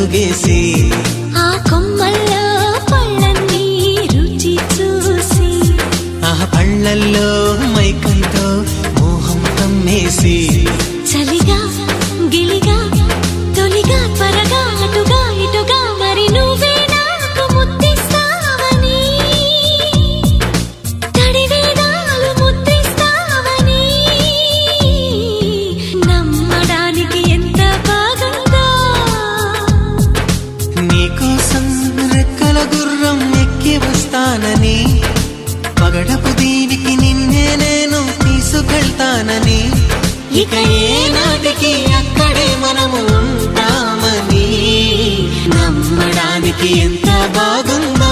అడుగేసి ఆ కొమ్మల్లో పళ్ళన్నీ రుచి చూసి ఆ పళ్ళల్లో మైకంతో మోహం కమ్మేసి చలిగా గిలిగా తొలిగా త్వరగా అటుగా ఇటుగా మరి నువ్వే నాకు ముద్దిస్తావని తడివేదాలు ముద్రిస్తావని నమ్మడానికి ఎంత బాగుందో నీకోసం రెక్కల గుర్రం ఎక్కి వస్తానని పగడపు దీనికి నిన్నే నేను తీసుకెళ్తానని ఇక ఏనాటికి అక్కడే మనము ఉంటామని నమ్మడానికి ఎంత